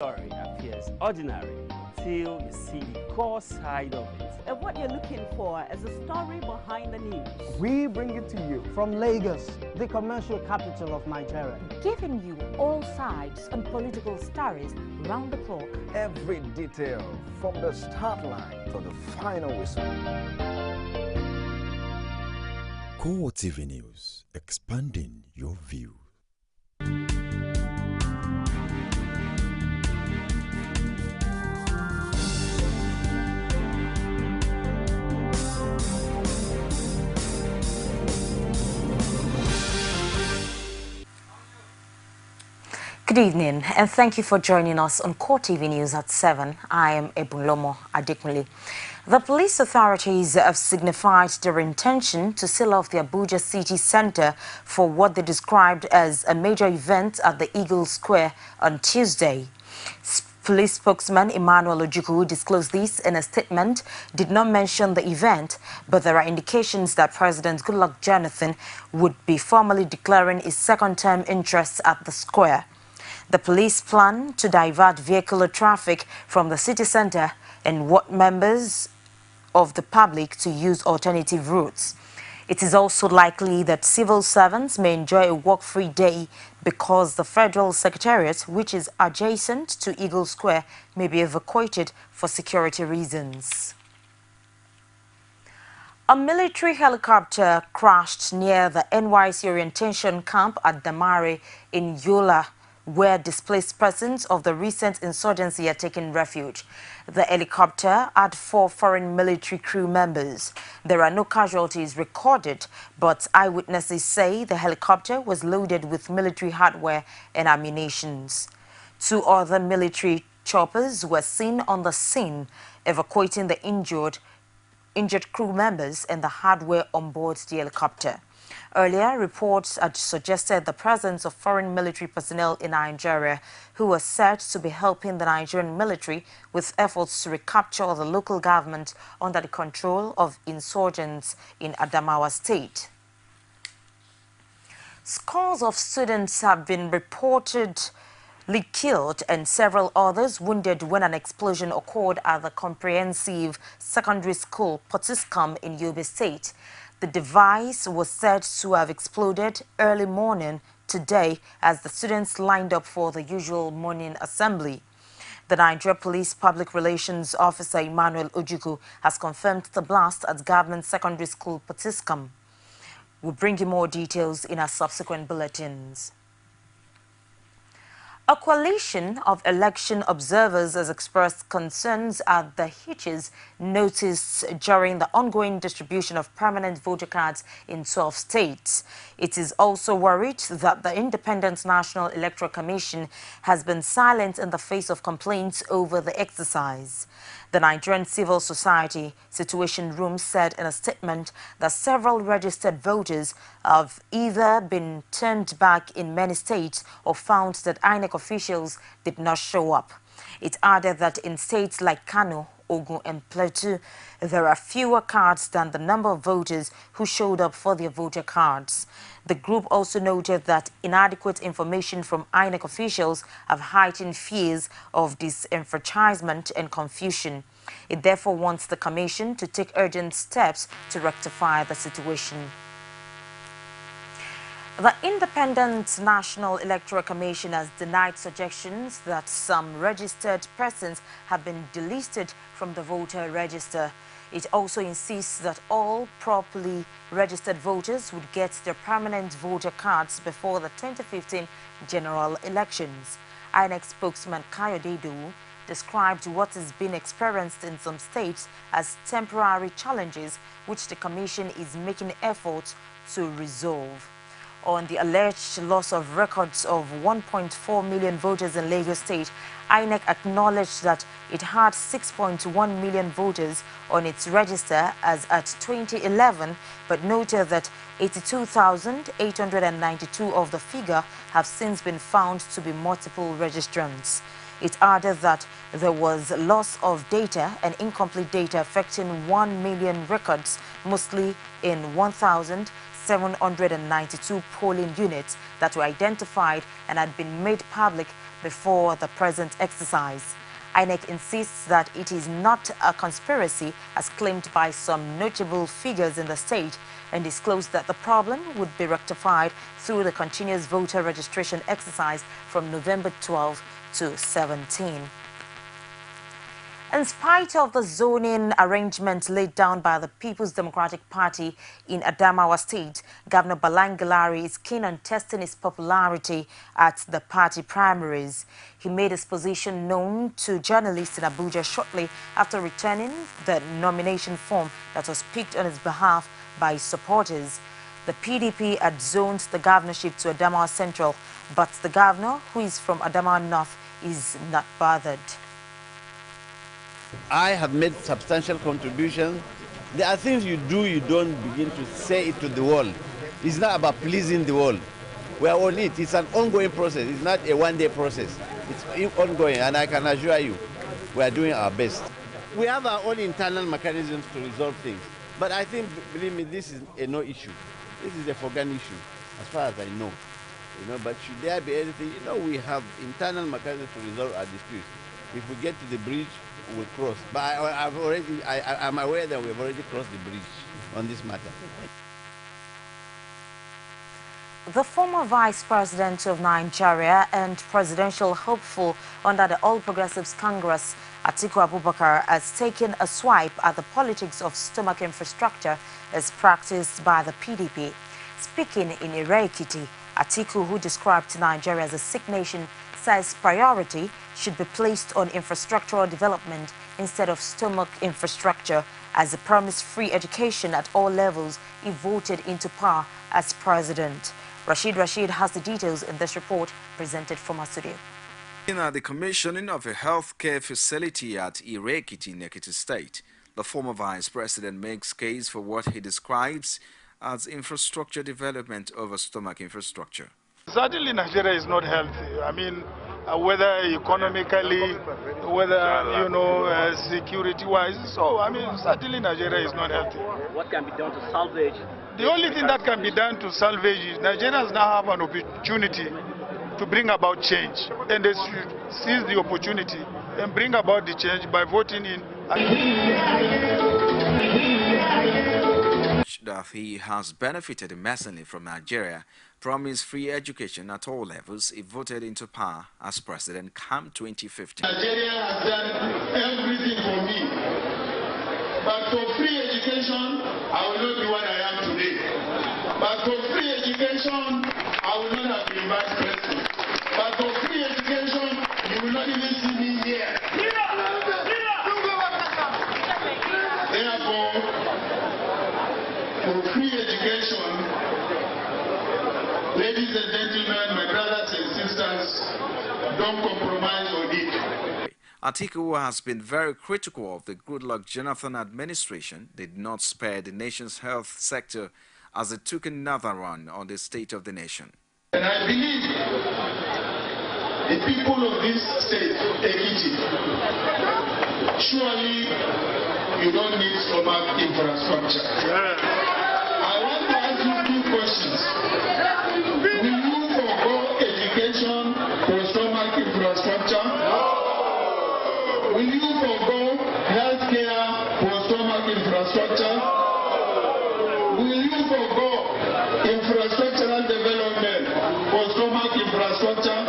Story appears ordinary till you see the core side of it. And what you're looking for is the story behind the news. We bring it to you from Lagos, the commercial capital of Nigeria. Giving you all sides and political stories round the clock. Every detail from the start line to the final whistle. CoreTV News, expanding your view. Good evening and thank you for joining us on CoreTV News at 7. I am Ebunlomo Adekunle. The police authorities have signified their intention to seal off the Abuja city centre for what they described as a major event at the Eagle Square on Tuesday. Police spokesman Emmanuel Ojukwu disclosed this in a statement, did not mention the event, but there are indications that President Goodluck Jonathan would be formally declaring his second-term interest at the square. The police plan to divert vehicular traffic from the city centre and want members of the public to use alternative routes. It is also likely that civil servants may enjoy a work-free day because the Federal Secretariat, which is adjacent to Eagle Square, may be evacuated for security reasons. A military helicopter crashed near the NYC orientation camp at Damare in Yola, where displaced persons of the recent insurgency are taking refuge. The helicopter had 4 foreign military crew members. There are no casualties recorded, but eyewitnesses say the helicopter was loaded with military hardware and ammunitions. 2 other military choppers were seen on the scene, evacuating the injured crew members and the hardware on board the helicopter. Earlier, reports had suggested the presence of foreign military personnel in Nigeria who were said to be helping the Nigerian military with efforts to recapture the local government under the control of insurgents in Adamawa State. Scores of students have been reportedly killed and several others wounded when an explosion occurred at the comprehensive secondary school Potiskum in Yobe State. The device was said to have exploded early morning today as the students lined up for the usual morning assembly. The Nigeria Police Public Relations Officer Emmanuel Ojukwu has confirmed the blast at Government Secondary School Potiskum. We'll bring you more details in our subsequent bulletins. A coalition of election observers has expressed concerns at the hitches noticed during the ongoing distribution of permanent voter cards in 12 states. It is also worried that the Independent National Electoral Commission has been silent in the face of complaints over the exercise. The Nigerian Civil Society Situation Room said in a statement that several registered voters have either been turned back in many states or found that INEC officials did not show up. It added that in states like Kano, Ogun and Plateau, there are fewer cards than the number of voters who showed up for their voter cards. The group also noted that inadequate information from INEC officials have heightened fears of disenfranchisement and confusion. It therefore wants the Commission to take urgent steps to rectify the situation. The Independent National Electoral Commission has denied suggestions that some registered persons have been delisted from the voter register. It also insists that all properly registered voters would get their permanent voter cards before the 2015 general elections. INEC spokesman Kayode Idowu described what has been experienced in some states as temporary challenges which the Commission is making efforts to resolve. On the alleged loss of records of 1.4 million voters in Lagos State, INEC acknowledged that it had 6.1 million voters on its register as at 2011, but noted that 82,892 of the figure have since been found to be multiple registrants. It added that there was loss of data and incomplete data affecting 1 million records, mostly in 1,792 polling units that were identified and had been made public before the present exercise. INEC insists that it is not a conspiracy as claimed by some notable figures in the state, and disclosed that the problem would be rectified through the continuous voter registration exercise from November 12 to 17. In spite of the zoning arrangement laid down by the People's Democratic Party in Adamawa State, Governor Balangilari is keen on testing his popularity at the party primaries. He made his position known to journalists in Abuja shortly after returning the nomination form that was picked on his behalf by his supporters. The PDP had zoned the governorship to Adamawa Central, but the governor, who is from Adamawa North, is not bothered. I have made substantial contributions. There are things you do, you don't begin to say it to the world. It's not about pleasing the world. We are on it. It's an ongoing process. It's not a one-day process. It's ongoing, and I can assure you, we are doing our best. We have our own internal mechanisms to resolve things. But I think, believe me, this is a no issue. This is a forgotten issue, as far as I know. But should there be anything, we have internal mechanisms to resolve our disputes. If we get to the bridge, we'll cross. But I'm aware that we've already crossed the bridge on this matter. The former Vice President of Nigeria and presidential hopeful under the All Progressives Congress, Atiku Abubakar, has taken a swipe at the politics of stomach infrastructure as practiced by the PDP. Speaking in Ire-Ekiti, Atiku, who described Nigeria as a sick nation, says priority should be placed on infrastructural development instead of stomach infrastructure, as he promised free education at all levels if voted into power as president. Rashid has the details in this report presented from our studio. At the commissioning of a healthcare facility at Ire-Ekiti in Ekiti State, the former vice president makes case for what he describes as infrastructure development over stomach infrastructure. Certainly Nigeria is not healthy. I mean, whether economically, whether, security-wise. So, I mean, certainly Nigeria is not healthy. What can be done to salvage? The only thing that can be done to salvage is Nigerians now have an opportunity to bring about change. And they should seize the opportunity and bring about the change by voting in. That he has benefited immensely from Nigeria, promised free education at all levels if voted into power as president come 2015. Nigeria has done everything for me, but for free education, I will not be what I am today. But for free education, I will not have been vice president. But for free education, you will not even see me here. Therefore, for free education, ladies and gentlemen, my brothers and sisters, don't compromise on it. Atiku, who has been very critical of the Goodluck Jonathan administration, did not spare the nation's health sector as it took another run on the state of the nation. And I believe the people of this state, Ekiti, surely you don't need stomach infrastructure. I want to ask you two questions. Will you forgo education for stomach infrastructure? Will you forgo healthcare for stomach infrastructure? Will you forgo infrastructural development for stomach infrastructure?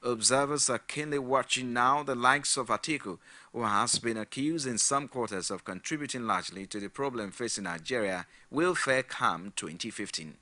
Observers are keenly watching now the likes of Atiku, who has been accused in some quarters of contributing largely to the problem facing Nigeria, will fare come 2015.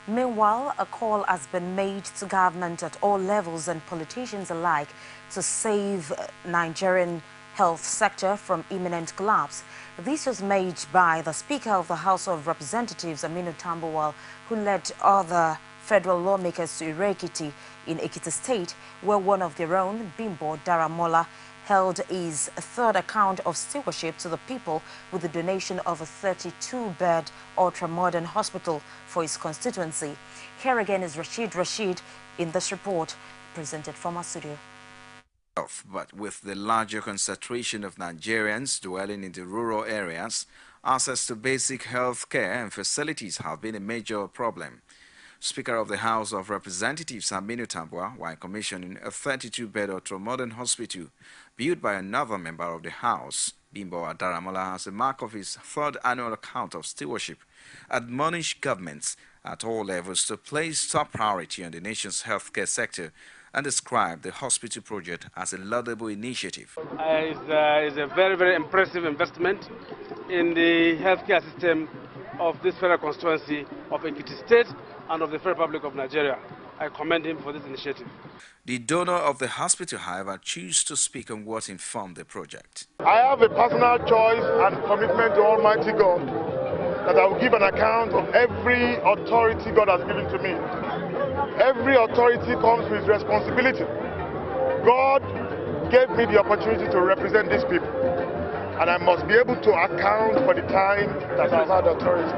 Meanwhile, a call has been made to government at all levels and politicians alike to save Nigerian health sector from imminent collapse. This was made by the Speaker of the House of Representatives, Aminu Tambuwal, who led other federal lawmakers to Ire-Ekiti in Ekiti State, where one of their own, Bimbo Daramola, held his third account of stewardship to the people with the donation of a 32-bed ultra-modern hospital for his constituency. Here again is Rashid in this report presented from our studio. But with the larger concentration of Nigerians dwelling in the rural areas, access to basic health care and facilities have been a major problem. Speaker of the House of Representatives Aminu Tambwa, while commissioning a 32-bed ultra-modern hospital built by another member of the House, Bimbo Daramola, as a mark of his third annual account of stewardship, admonished governments at all levels to place top priority on the nation's healthcare sector and described the hospital project as a laudable initiative. It's a very, very impressive investment in the healthcare system of this federal constituency of Ekiti State and of the Federal Republic of Nigeria. I commend him for this initiative. The donor of the hospital, however, chose to speak on what informed the project. I have a personal choice and commitment to Almighty God that I will give an account of every authority God has given to me. Every authority comes with responsibility. God gave me the opportunity to represent these people, and I must be able to account for the time that I've had authority.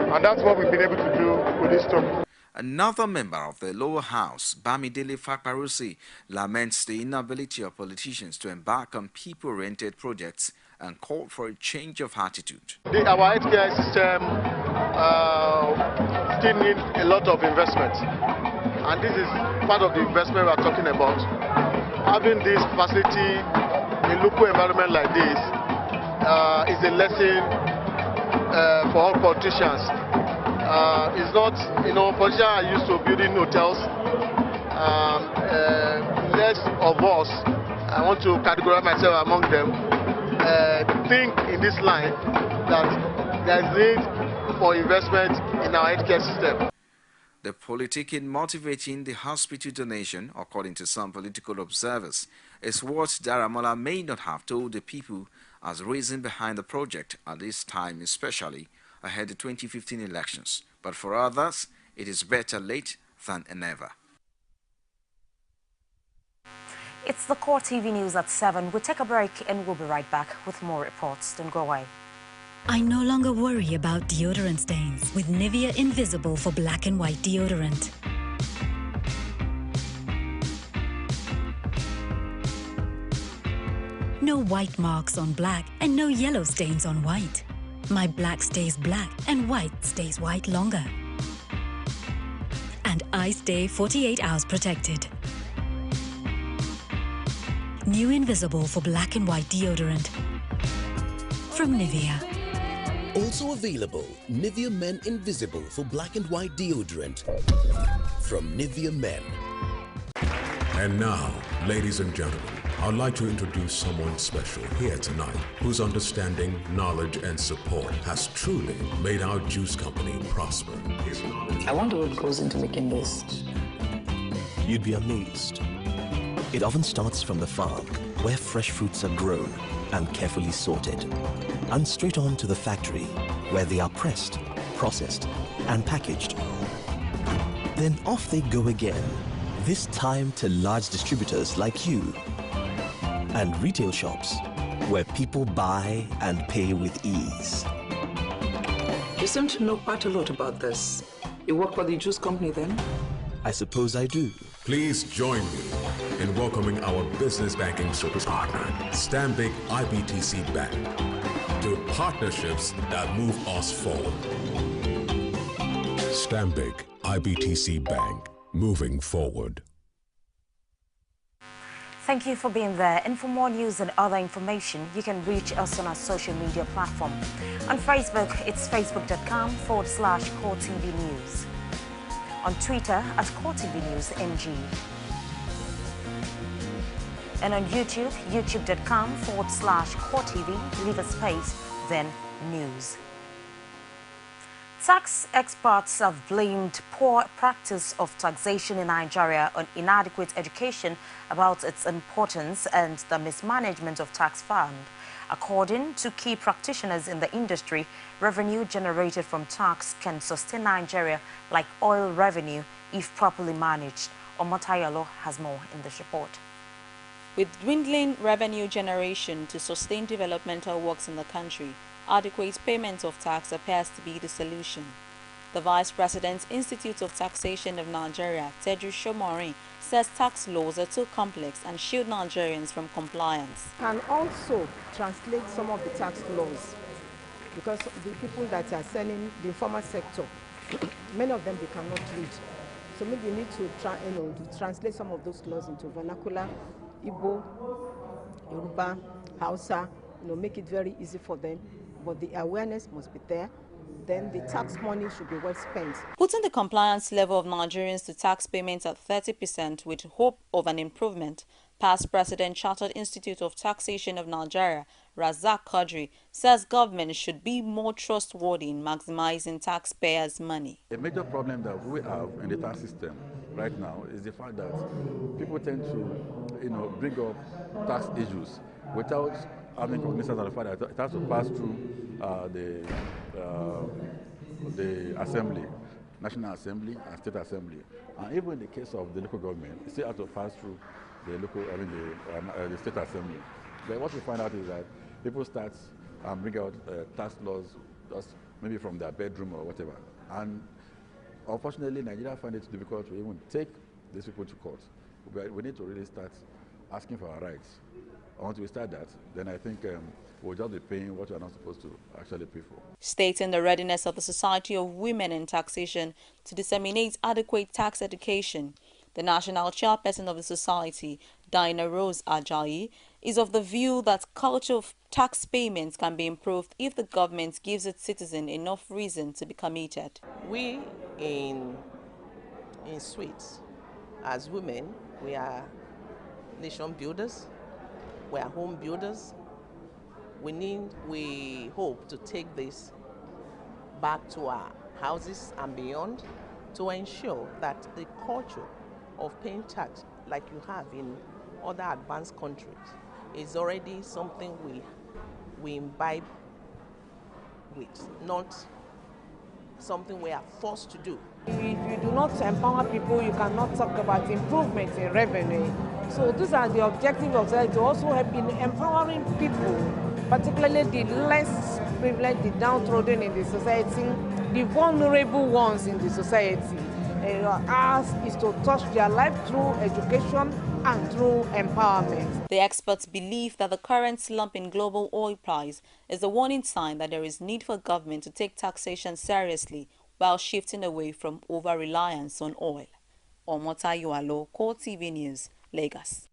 And that's what we've been able to do with this topic. Another member of the lower house, Bamidele Fakparusi, laments the inability of politicians to embark on people-oriented projects and called for a change of attitude. Our healthcare system still needs a lot of investment, and this is part of the investment we are talking about. Having this facility in local environment like this is a lesson for all politicians. It's not, politicians are used to building hotels. Less of us, I want to categorize myself among them, think in this line that there is need for investment in our healthcare system. The politicking motivating the hospital donation, according to some political observers, is what Daramola may not have told the people as reason behind the project at this time, especially ahead of the 2015 elections. But for others, it is better late than never. It's the Core TV News at 7. We'll take a break and we'll be right back with more reports. Don't go away. I no longer worry about deodorant stains with Nivea Invisible for black and white deodorant. No white marks on black and no yellow stains on white. My black stays black and white stays white longer. And I stay 48 hours protected. New Invisible for black and white deodorant from Nivea. Also available, Nivea Men Invisible for black and white deodorant from Nivea Men. And now, ladies and gentlemen, I'd like to introduce someone special here tonight whose understanding, knowledge, and support has truly made our juice company prosper. I wonder what goes into making this. You'd be amazed. It often starts from the farm, where fresh fruits are grown and carefully sorted, and straight on to the factory, where they are pressed, processed, and packaged. Then off they go again, this time to large distributors like you, and retail shops, where people buy and pay with ease. You seem to know quite a lot about this. You work for the juice company then? I suppose I do. Please join me in welcoming our business banking service partner, Stanbic IBTC Bank, to partnerships that move us forward. Stanbic IBTC Bank, moving forward. Thank you for being there. And for more news and other information, you can reach us on our social media platform. On Facebook, it's facebook.com/CoreTV News. On Twitter at CoreTV News NG. And on YouTube, youtube.com/CoreTV, leave a space, then news. Tax experts have blamed poor practice of taxation in Nigeria on inadequate education about its importance and the mismanagement of tax fund. According to key practitioners in the industry, revenue generated from tax can sustain Nigeria like oil revenue if properly managed. Omotayalo has more in this report. With dwindling revenue generation to sustain developmental works in the country, adequate payment of tax appears to be the solution. The Vice President, Institute of Taxation of Nigeria, Tedros Shomorin, says tax laws are too complex and shield Nigerians from compliance. Can also translate some of the tax laws because the people that are selling the informal sector many of them they cannot read. So maybe you need to to translate some of those laws into vernacular, Igbo, Yoruba, Hausa, make it very easy for them. But the awareness must be there. Then the tax money should be well spent. Putting the compliance level of Nigerians to tax payments at 30% with hope of an improvement, past President Chartered Institute of Taxation of Nigeria, Razak Qadri, says government should be more trustworthy in maximizing taxpayers' money. A major problem that we have in the tax system right now is the fact that people tend to, bring up tax issues without having cognizance of the fact that it has to pass through the assembly, National Assembly and State Assembly. And even in the case of the local government, it still has to pass through the State Assembly. But what we find out is that people start bring out tax laws just maybe from their bedroom or whatever. And unfortunately, Nigeria find it difficult to even take these people to court. We need to really start asking for our rights. Once we start that, then I think we'll just be paying what we're not supposed to actually pay for. Stating the readiness of the Society of Women in Taxation to disseminate adequate tax education, the national chairperson of the society, Dinah Rose Ajayi, is of the view that culture of tax payments can be improved if the government gives its citizens enough reason to be committed. We in Sweets, as women, we are nation builders, we are home builders. We hope to take this back to our houses and beyond to ensure that the culture of paying tax, like you have in other advanced countries, is already something we imbibe with, not something we are forced to do. If you do not empower people, you cannot talk about improvement in revenue. So these are the objectives of society, to also help in empowering people, particularly the less privileged, the downtrodden in the society, the vulnerable ones in the society. Ours is to touch their life through education and through empowerment. The experts believe that the current slump in global oil price is a warning sign that there is need for government to take taxation seriously while shifting away from over-reliance on oil. Omota Yualo, CoreTV News, Lagos.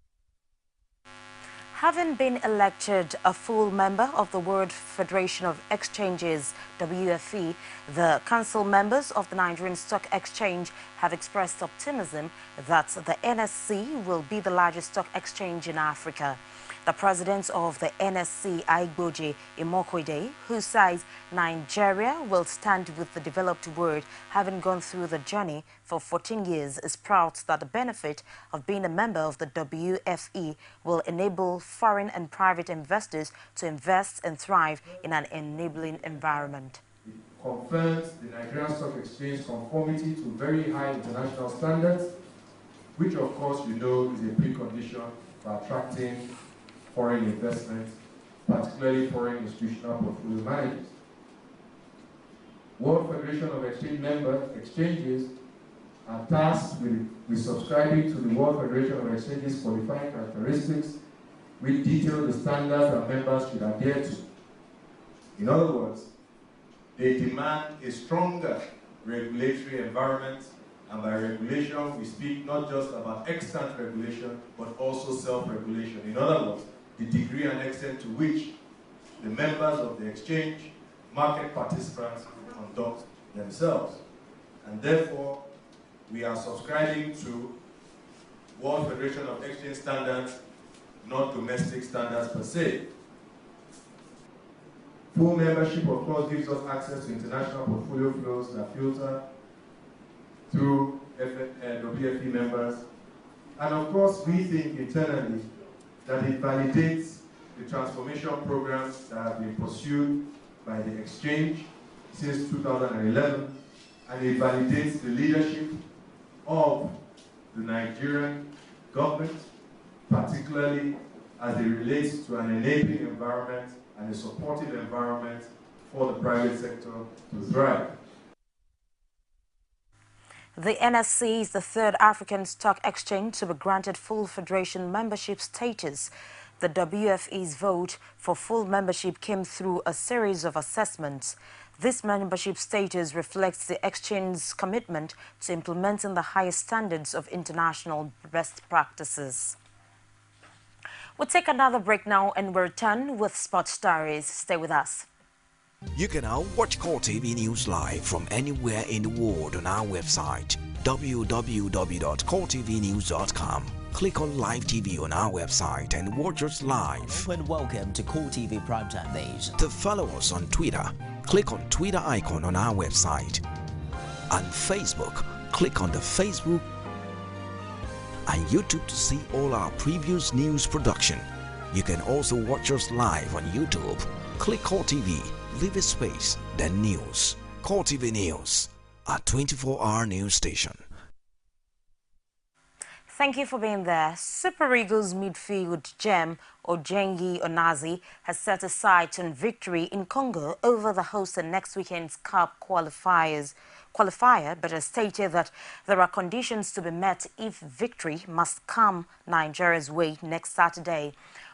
Having been elected a full member of the World Federation of Exchanges, WFE, the council members of the Nigerian Stock Exchange have expressed optimism that the NSC will be the largest stock exchange in Africa. The president of the NSC, Aigboje Imokwede, who says Nigeria will stand with the developed world, having gone through the journey for 14 years, is proud that the benefit of being a member of the WFE will enable foreign and private investors to invest and thrive in an enabling environment. It confirms the Nigerian Stock Exchange conformity to very high international standards, which of course is a precondition for attracting foreign investment, particularly foreign institutional portfolio managers. World Federation of Exchange member exchanges are tasked with subscribing to the World Federation of Exchanges qualifying characteristics, which detail the standards that members should adhere to. In other words, they demand a stronger regulatory environment, and by regulation we speak not just about extant regulation but also self-regulation. In other words, the degree and extent to which the members of the exchange, market participants, conduct themselves. And therefore, we are subscribing to World Federation of Exchange standards, not domestic standards per se. Full membership, of course, gives us access to international portfolio flows that filter through WFE members. And of course, we think internally that it validates the transformation programs that have been pursued by the exchange since 2011, and it validates the leadership of the Nigerian government, particularly as it relates to an enabling environment and a supportive environment for the private sector to thrive. The NSC is the third African stock exchange to be granted full federation membership status. The WFE's vote for full membership came through a series of assessments. This membership status reflects the exchange's commitment to implementing the highest standards of international best practices. We'll take another break now and we'll return with Sports Stories. Stay with us. You can now watch CoreTV News live from anywhere in the world on our website, www.coretvnews.com. Click on Live TV on our website and watch us live. And welcome to CoreTV Primetime News. To follow us on Twitter, click on Twitter icon on our website. On Facebook, click on the Facebook and YouTube to see all our previous news production. You can also watch us live on YouTube. Click CoreTV, leave a space, then News. CoreTV News, our 24-hour news station. Thank you for being there. Super Eagles midfield gem Ojengi Onazi has set a sight on victory in Congo over the host in next weekend's Cup qualifier, but has stated that there are conditions to be met if victory must come Nigeria's way next Saturday.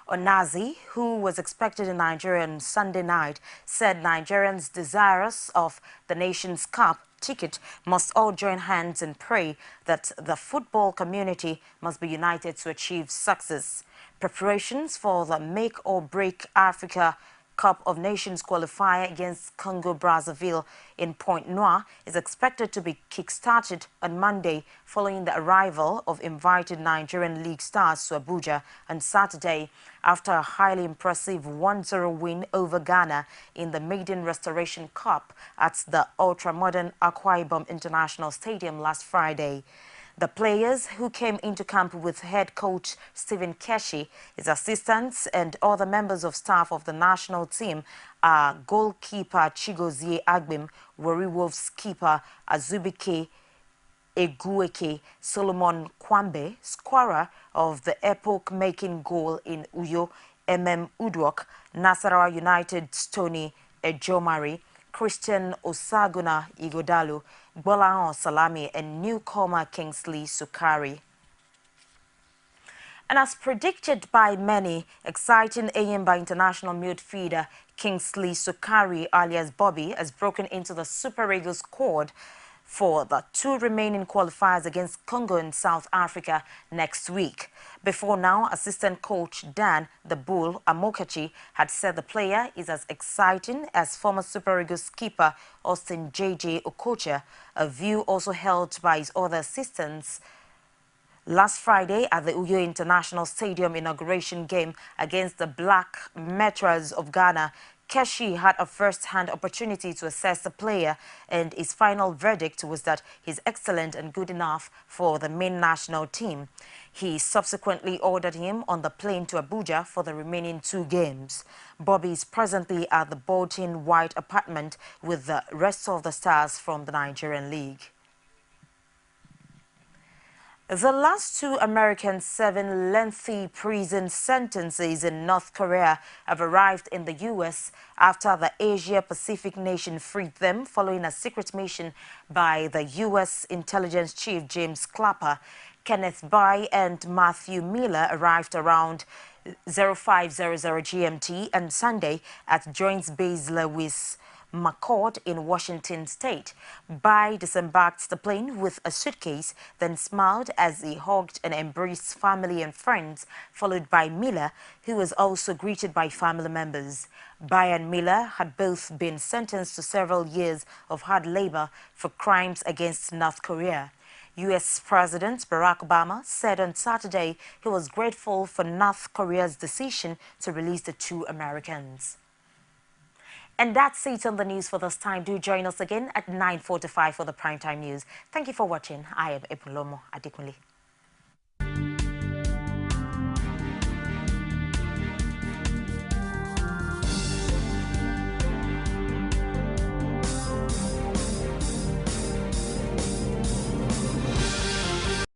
Onazi, who was expected in Nigeria on Sunday night, said Nigerians desirous of the nation's cup ticket must all join hands and pray that the football community must be united to achieve success. Preparations for the make-or-break Africa Cup of Nations qualifier against Congo-Brazzaville in Pointe-Noire is expected to be kick-started on Monday following the arrival of invited Nigerian League stars to Abuja on Saturday after a highly impressive 1-0 win over Ghana in the Maiden Restoration Cup at the ultra-modern Akwa Ibom International Stadium last Friday. The players who came into camp with head coach Stephen Keshi, his assistants and other members of staff of the national team are goalkeeper Chigozie Agbim, Warri Wolves keeper Azubike Egueke, Solomon Kwambe, scorer of the epoch-making goal in Uyo, Udwok, Nasarawa United's Tony Ejomari, Christian Osaguna Igodalu, Bolahan Salami and newcomer Kingsley Sukari. And as predicted by many, exciting Ayimba international midfielder Kingsley Sukari alias Bobby has broken into the Super Eagles squad for the two remaining qualifiers against Congo and South Africa next week. Before now, assistant coach Dan the Bull Amokachi had said the player is as exciting as former Super Eagles skipper Austin J.J. Okocha, a view also held by his other assistants. Last Friday at the Uyo International Stadium inauguration game against the Black Metras of Ghana, Keshi had a first-hand opportunity to assess the player, and his final verdict was that he's excellent and good enough for the main national team. He subsequently ordered him on the plane to Abuja for the remaining two games. Bobby is presently at the Bolton White apartment with the rest of the stars from the Nigerian League. The last two Americans serving lengthy prison sentences in North Korea have arrived in the U.S. after the Asia-Pacific nation freed them following a secret mission by the U.S. intelligence chief James Clapper. Kenneth Bai and Matthew Miller arrived around 0500 GMT on Sunday at Joint Base Lewis McCord in Washington state. Bai disembarked the plane with a suitcase, then smiled as he hugged and embraced family and friends, followed by Miller, who was also greeted by family members. Bai and Miller had both been sentenced to several years of hard labor for crimes against North Korea. U.S. President Barack Obama said on Saturday he was grateful for North Korea's decision to release the two Americans. And that's it on the news for this time. Do join us again at 9:45 for the primetime news. Thank you for watching. I am Epulomo Adekunle.